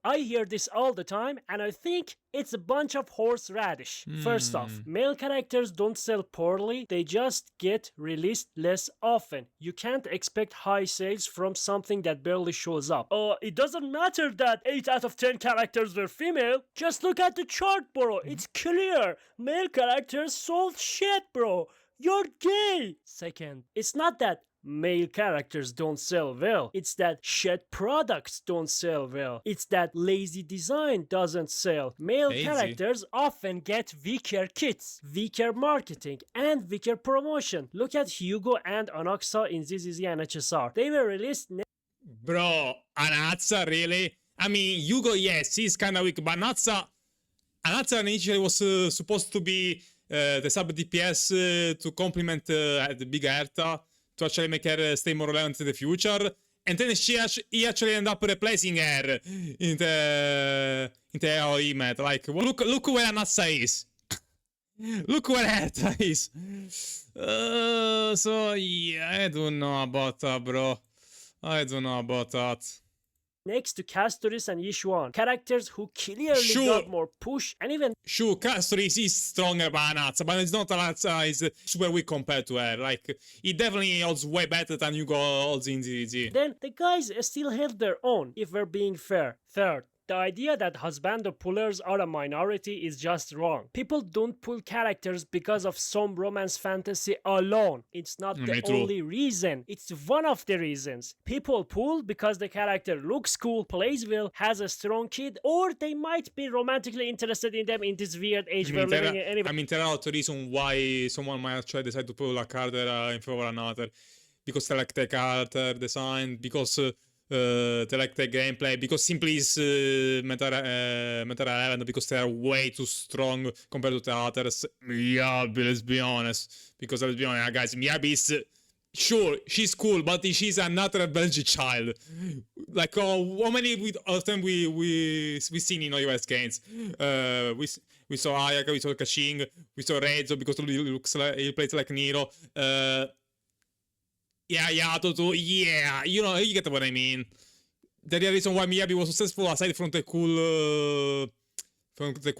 I hear this all the time, and I think it's a bunch of horseradish. First off, male characters don't sell poorly, they just get released less often. You can't expect high sales from something that barely shows up. It doesn't matter that 8 out of 10 characters were female. Just look at the chart, bro. It's clear. Male characters sold shit, bro. You're gay. Second, it's not that male characters don't sell well. It's that shit products don't sell well. It's that lazy design doesn't sell. Male characters often get weaker kits, weaker marketing, and weaker promotion. Look at Hugo and Anaxa in ZZZ and HSR. They were released Bro, Anaxa, really? I mean, Hugo, yes, he's kind of weak, but Anaxa initially was supposed to be the sub DPS to complement the big Herta, to actually make her stay more relevant in the future, and then he actually ended up replacing her in the AoE meta. Like, look where Anaxa is. Look where Herta is. So yeah, I don't know about that, bro. I don't know about that. Next to Castoris and Yishuan, characters who clearly got more push and even... Sure, Castoris is stronger than Anaxa, but it's not Anaxa is super weak compared to her. Like, he definitely holds way better than Hugo holds in ZZ. Then the guys still held their own, if we're being fair. Third, the idea that husbando pullers are a minority is just wrong. People don't pull characters because of some romance fantasy alone. It's not the only reason. It's one of the reasons. People pull because the character looks cool, plays well, has a strong kid, or they might be romantically interested in them in this weird age we're living in anyway. I mean, there are other reasons why someone might actually decide to pull a character in favor of another. Because they like the character design, because... they like the gameplay, because simply it's meta relevant, because they are way too strong compared to the others. Miyabi, let's be honest. Because let's be honest, guys, Miyabi is... Sure, she's cool, but she's another Belgian child. Like, how many of them we seen in US games? We saw Ayaka, we saw Kaching, we saw Reizo, because he plays like Nero. Yeah, you know, you get what I mean. The real reason why Miyabi was successful, aside from the cool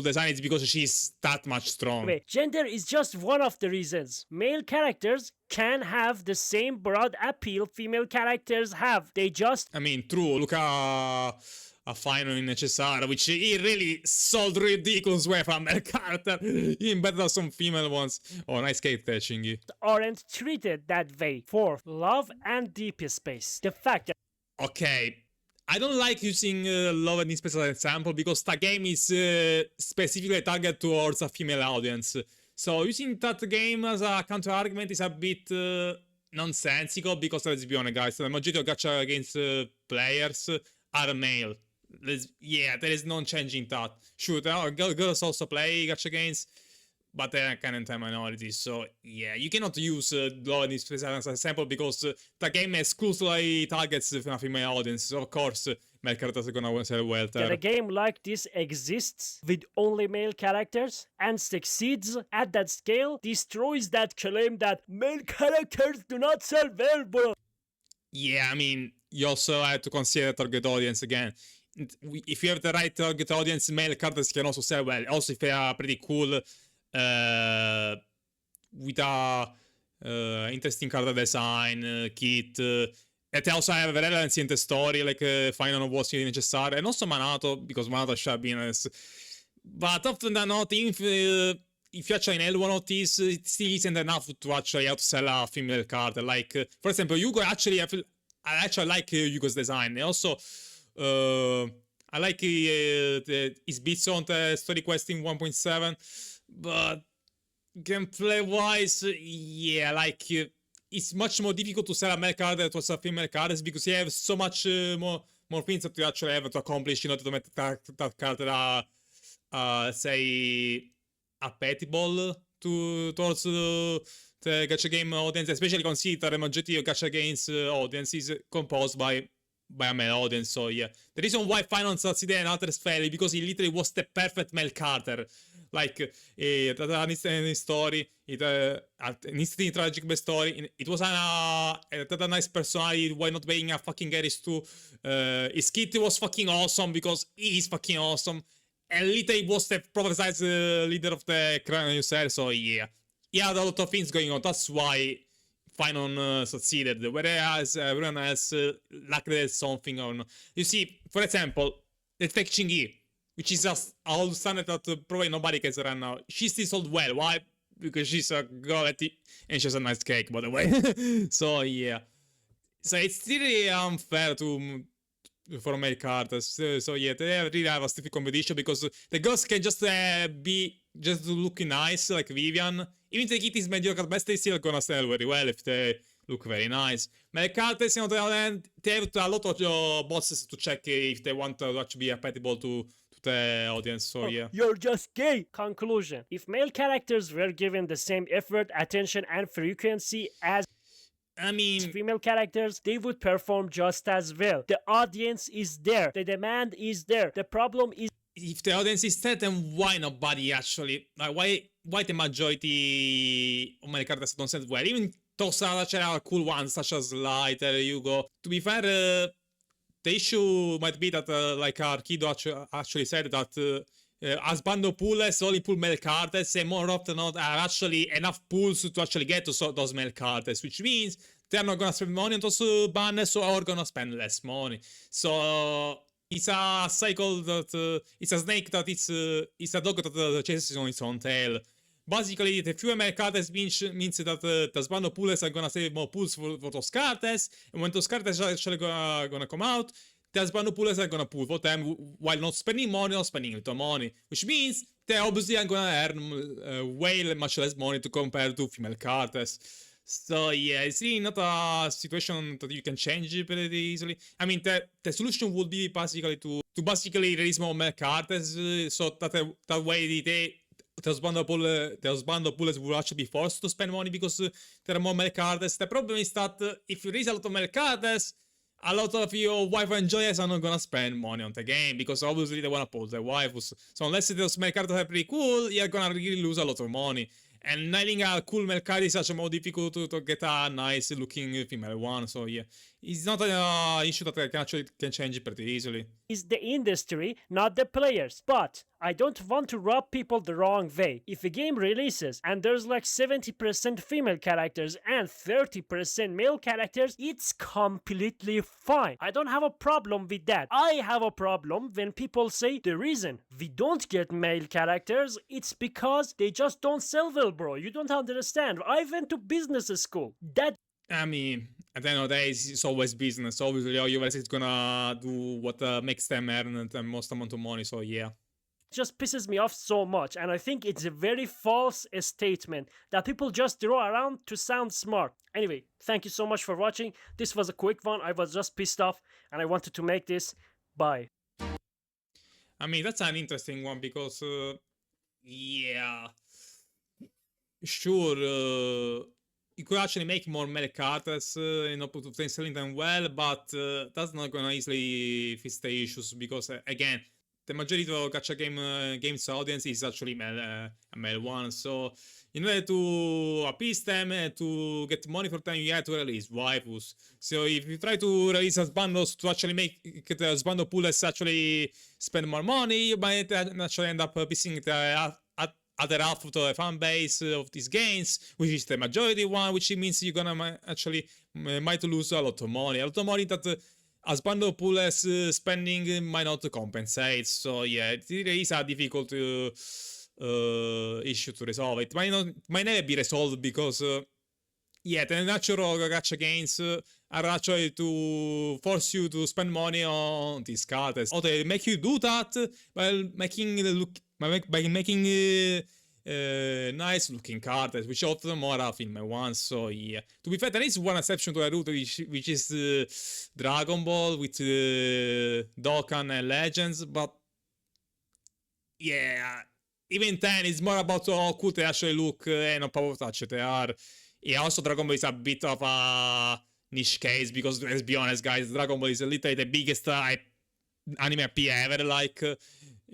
design, is because she's that much strong. Wait, gender is just one of the reasons. Male characters can have the same broad appeal female characters have. They just... I mean, true, look at a final in HSR, which he really sold ridiculous way from a character, even better than some female ones. Oh, nice cake there, Shingy. Aren't treated that way. Fourth, love and deep space. The fact that... Okay, I don't like using Love and Deep Space as an example, because that game is specifically targeted towards a female audience. So using that game as a counter-argument is a bit nonsensical, because let's be honest, guys, the majority of gacha against players are male. There is no changing that. Sure, there are girls also play gacha games, but they're kind of minorities. So yeah, you cannot use Love and Deep Space as an example, because the game exclusively targets a female audience. So of course, male characters are gonna sell well there. That a game like this exists with only male characters and succeeds at that scale destroys that claim that male characters do not sell well, bro. Yeah, I mean, you also have to consider target audience again. If you have the right target audience, male characters can also sell well. Also, if they are pretty cool, with a interesting character design, kit, and they also have relevancy in the story, like Final was in HSR, and also Manato, because Manato should be honest. But often than not, if you actually nail one of these, it still isn't enough to actually outsell a female character. Like, for example, Hugo, I actually like Hugo's design. And also, I like his bits on the story quest in 1.7, but gameplay wise, yeah, like it's much more difficult to sell a male character to a female character, because you have so much more things that you actually have to accomplish in order to make that character say applicable towards the gacha game audience, especially consider the majority of gacha games audience is composed by a male audience. So yeah, the reason why Final succeeded and others failed is because he literally was the perfect male character. like an instant story, an instantly tragic story. It was a nice personality. Why not being a fucking Garrus too? His kid was fucking awesome because he is fucking awesome. And literally was the prophesized leader of the Crown User, so yeah. He had a lot of things going on, that's why Finon succeeded, whereas everyone else lacked something on. You see, for example, the Tech Chingy, which is just an old standard that probably nobody cares right now. She still sold well, why? Because she's a girl and she has a nice cake, by the way. So yeah. So it's really unfair for male characters. So yeah, they really have a stiff competition because the girls can just be just looking nice like Vivian. Even if the kid is mediocre at best, they still gonna sell very well if they look very nice. Male characters, on the other hand, they have a lot of bosses to check if they want to actually be applicable to the audience, so yeah. You're just gay! Conclusion. If male characters were given the same effort, attention, and frequency as female characters, they would perform just as well. The audience is there. The demand is there. The problem is, if the audience is there, then why nobody actually? Like, why the majority of male characters don't sell well? Even those are cool ones, such as Light, Hugo. To be fair, the issue might be that, like Arkido actually said, that as bando pools only pull male characters, and more often not are actually enough pools to actually get to those male characters, which means they're not gonna spend money on those banners, or gonna spend less money. So it's a cycle that it's a snake that it's a dog that chases on its own tail. Basically, the fewer male characters means that the Sbando poolers are gonna save more pools for those characters, and when those characters are actually gonna come out, the Sbando poolers are gonna pool for them while not spending money or spending little money, which means they obviously are gonna earn way much less money to compare to female characters. So yeah, it's really not a situation that you can change pretty easily. I mean, the solution would be basically to basically release more male characters, so that way the Sbando poolers will actually be forced to spend money because there are more male characters. The problem is that if you release a lot of male characters, a lot of your wife enjoyers are not gonna spend money on the game because obviously they wanna pull their waifus. So unless those male characters are pretty cool, you're gonna really lose a lot of money. And nailing a cool male card is actually more difficult to get a nice looking female one. So yeah, it's not an issue that I can change pretty easily. Is the industry, not the players. But I don't want to rub people the wrong way. If a game releases and there's like 70% female characters and 30% male characters, it's completely fine. I don't have a problem with that. I have a problem when people say the reason we don't get male characters, it's because they just don't sell well, bro. You don't understand. I went to business school. I mean, at the end of the day, it's always business. Obviously, Universe is gonna do what makes them earn the most amount of money, so yeah. Just pisses me off so much, and I think it's a very false statement that people just throw around to sound smart. Anyway, thank you so much for watching. This was a quick one. I was just pissed off, and I wanted to make this. Bye. I mean, that's an interesting one because, yeah, sure, you could actually make more male characters in opposed to selling them well, but that's not gonna easily fix the issues because, again, the majority of gacha games audience is actually a male one. So in order to appease them and to get money for them, you have to release waifus. So if you try to release as bundles to actually make the Sbando poolers actually spend more money, you might actually end up pissing the other half of the fan base of these games, which is the majority one, which means you're gonna actually might lose a lot of money that as bundle poolers spending might not compensate. So yeah, it is a difficult issue to resolve. It might never be resolved because yeah, the natural gacha games are actually to force you to spend money on these cards, or they make you do that by making nice looking cards, which often more are female ones. So yeah, to be fair, there is one exception to the rule, which is Dragon Ball with Dokkan and Legends, but yeah, even then it's more about how cool they actually look and how powerful touch they are. Yeah, also Dragon Ball is a bit of a niche case because, let's be honest guys, Dragon Ball is literally the biggest anime IP ever. Like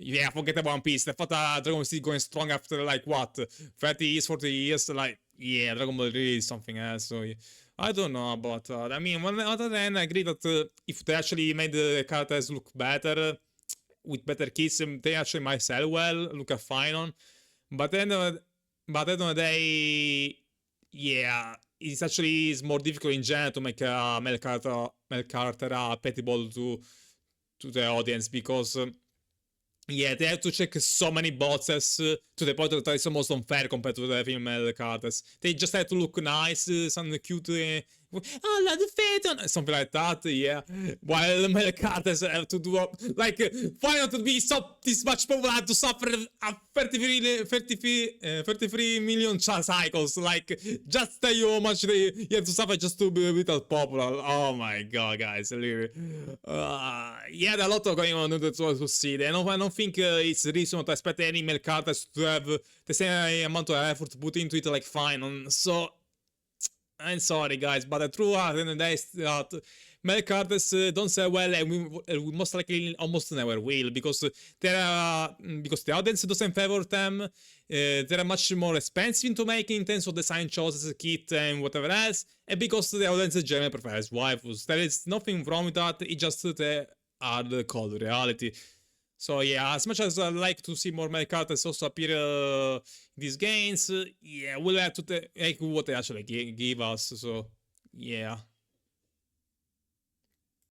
Yeah, forget about One Piece. The fact that Dragon Ball is going strong after like what 30 years, 40 years, like yeah, Dragon Ball really is something else. So yeah, I don't know about that. I mean, on the other hand, I agree that if they actually made the characters look better with better kits, they actually might sell well, look at fine on. But then, but at the end of the day, yeah, it's actually is more difficult in general to make a male character applicable to the audience because. Yeah, they have to check so many boxes to the point that it's almost unfair compared to the female characters. They just have to look nice, something cute, oh, la the Phaeton, something like that, yeah. While the male characters have to do, like, why not to be so this much popular to suffer 33 million cycles? Like, just tell you how much you have to suffer just to be a bit popular. Oh my god, guys, really. Yeah, there are a lot of going on to see. I don't think it's reasonable to expect any male characters to have the same amount of effort put into it, like, fine. So, I'm sorry, guys, but the true at the end of the day is that male characters don't sell well, and we most likely almost never will because because the audience doesn't favor them. They're much more expensive to make in terms of design choices, kit, and whatever else, and because the audience generally prefers waifus. There is nothing wrong with that. It's just the hard cold reality. So yeah, as much as I like to see more male characters also appear in these games, yeah, we'll have to take what they actually give us. So yeah.